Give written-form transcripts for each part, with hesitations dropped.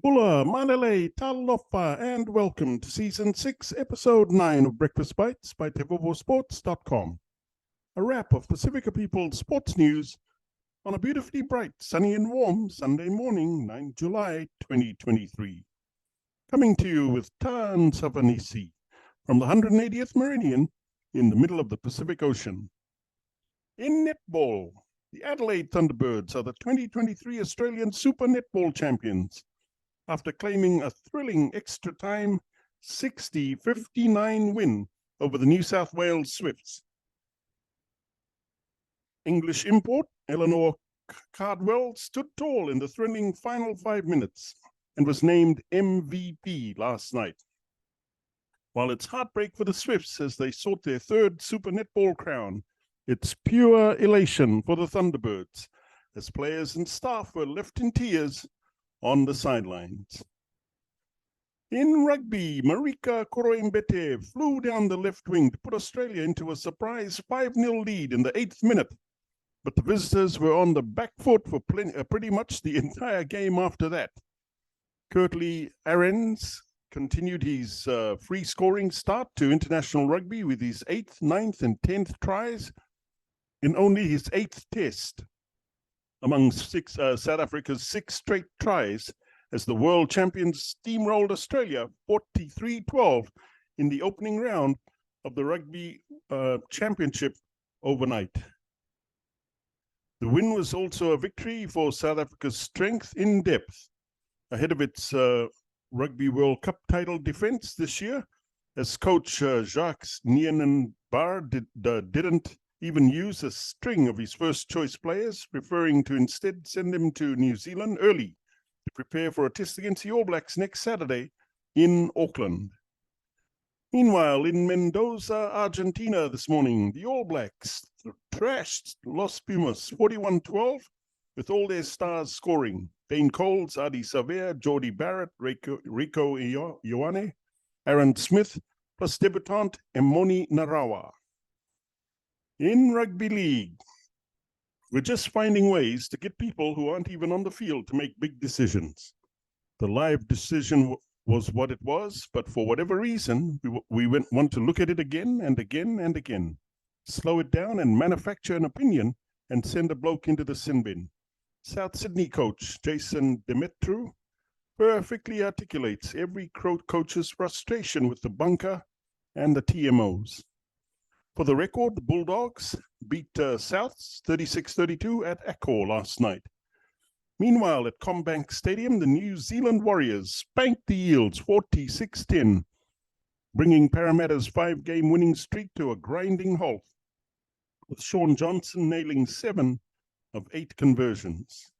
Bula, Adelaide, Talofa and Welcome to Season 6, Episode 9 of Breakfast Bites by TEIVOVOsports.com. A wrap of Pasifika People's sports news on a beautifully bright, sunny and warm Sunday morning, 9 July 2023. Coming to you with tons of hanisi from the 180th meridian in the middle of the Pacific Ocean. In netball, the Adelaide Thunderbirds are the 2023 Australian Super Netball champions after claiming a thrilling extra time 60-59 win over the New South Wales Swifts. English import Eleanor Cardwell stood tall in the thrilling final 5 minutes and was named MVP last night. While it's heartbreak for the Swifts as they sought their third Super Netball crown, it's pure elation for the Thunderbirds as players and staff were left in tears on the sidelines. In rugby, Marika Koroibete flew down the left wing to put Australia into a surprise 5-0 lead in the 8th minute, but the visitors were on the back foot for pretty much the entire game after that. Curtly Arends continued his free-scoring start to international rugby with his 8th, 9th and 10th tries in only his 8th test among South Africa's 6 straight tries as the world champions steamrolled Australia 43-12 in the opening round of the Rugby Championship overnight. The win was also a victory for South Africa's strength in depth ahead of its Rugby World Cup title defense this year, as coach Jacques Nienaber didn't even use a string of his first-choice players, preferring to instead send them to New Zealand early to prepare for a test against the All Blacks next Saturday in Auckland. Meanwhile, in Mendoza, Argentina this morning, the All Blacks trashed Los Pumas 41-12 with all their stars scoring. Dane Coles, Adi Savea, Jordy Barrett, Rico Ioane, Aaron Smith, plus debutant Emoni Narawa. In Rugby League, we're just finding ways to get people who aren't even on the field to make big decisions. The live decision was what it was, but for whatever reason, we want to look at it again and again and again, slow it down and manufacture an opinion and send a bloke into the sin bin. South Sydney coach Jason Demetru perfectly articulates every coach's frustration with the bunker and the TMOs. For the record, the Bulldogs beat Souths 36-32 at Accor last night. Meanwhile, at Combank Stadium, the New Zealand Warriors spanked the Eels 46-10, bringing Parramatta's 5-game winning streak to a grinding halt, with Sean Johnson nailing 7 of 8 conversions.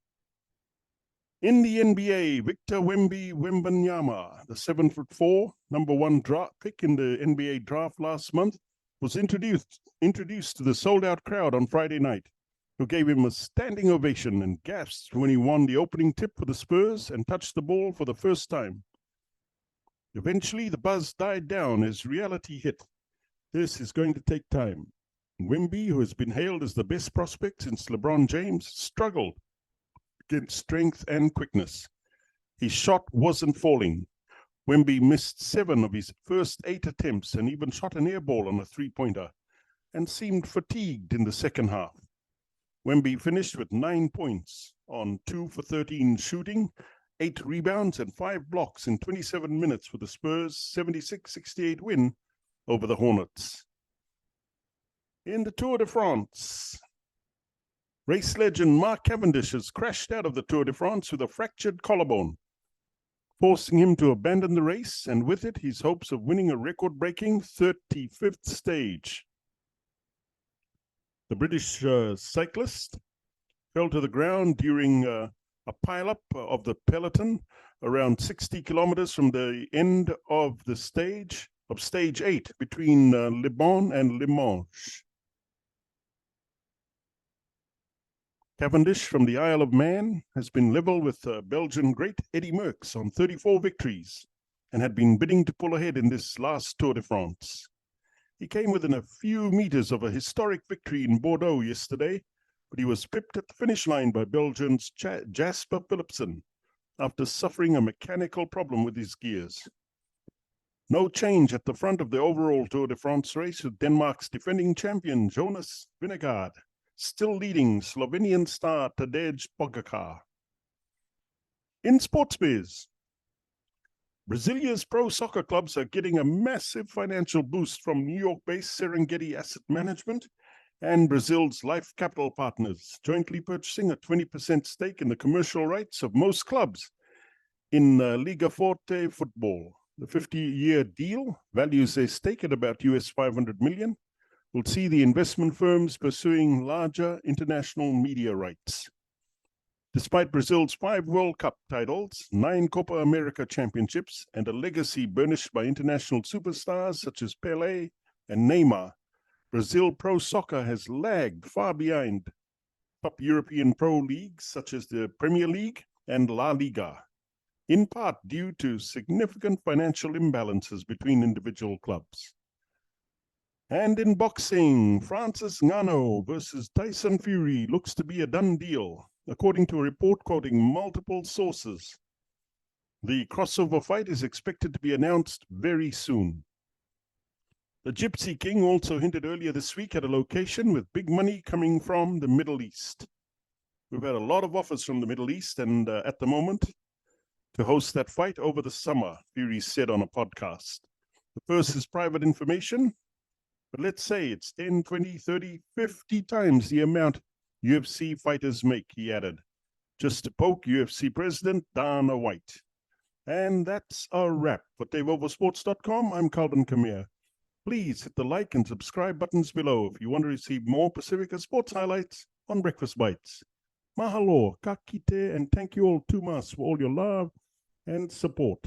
In the NBA, Victor Wembanyama, the 7'4", number 1 draft pick in the NBA draft last month, was introduced to the sold-out crowd on Friday night, who gave him a standing ovation and gasped when he won the opening tip for the Spurs and touched the ball for the first time. Eventually, the buzz died down as reality hit. This is going to take time. Wemby, who has been hailed as the best prospect since LeBron James, struggled against strength and quickness. His shot wasn't falling. Wemby missed 7 of his first 8 attempts and even shot an air ball on a 3-pointer and seemed fatigued in the second half. Wemby finished with 9 points on 2 for 13 shooting, 8 rebounds and 5 blocks in 27 minutes for the Spurs' 76-68 win over the Hornets. In the Tour de France, race legend Mark Cavendish has crashed out of the Tour de France with a fractured collarbone, forcing him to abandon the race, and with it, his hopes of winning a record-breaking 35th stage. The British cyclist fell to the ground during a pile-up of the peloton around 60 kilometers from the end of the stage 8 between Le Bon and Limoges. Cavendish from the Isle of Man has been level with Belgian great Eddy Merckx on 34 victories and had been bidding to pull ahead in this last Tour de France. He came within a few meters of a historic victory in Bordeaux yesterday, but he was pipped at the finish line by Belgium's Jasper Philipsen, after suffering a mechanical problem with his gears. No change at the front of the overall Tour de France race, with Denmark's defending champion Jonas Vingegaard still leading Slovenian star Tadej Pogacar. In sports biz, Brazilia's pro soccer clubs are getting a massive financial boost from New York-based Serengeti Asset Management and Brazil's Life Capital Partners, jointly purchasing a 20% stake in the commercial rights of most clubs in Liga Forte football. The 50-year deal values their stake at about US $500 million. Will see the investment firms pursuing larger international media rights. Despite Brazil's 5 World Cup titles, 9 Copa America championships, and a legacy burnished by international superstars such as Pelé and Neymar, Brazil pro soccer has lagged far behind top European pro leagues such as the Premier League and La Liga, in part due to significant financial imbalances between individual clubs. And in boxing, Francis Ngannou versus Tyson Fury looks to be a done deal, according to a report quoting multiple sources. The crossover fight is expected to be announced very soon. The Gypsy King also hinted earlier this week at a location with big money coming from the Middle East. We've had a lot of offers from the Middle East, and at the moment, to host that fight over the summer, Fury said on a podcast. The purse is private information, but let's say it's 10, 20, 30, 50 times the amount UFC fighters make, he added, just to poke UFC president Dana White. And that's a wrap. For TEIVOVOsports.com, I'm Calvin Kamir. Please hit the like and subscribe buttons below if you want to receive more Pasifika sports highlights on Breakfast Bites. Mahalo, ka kite, and thank you all too much for all your love and support.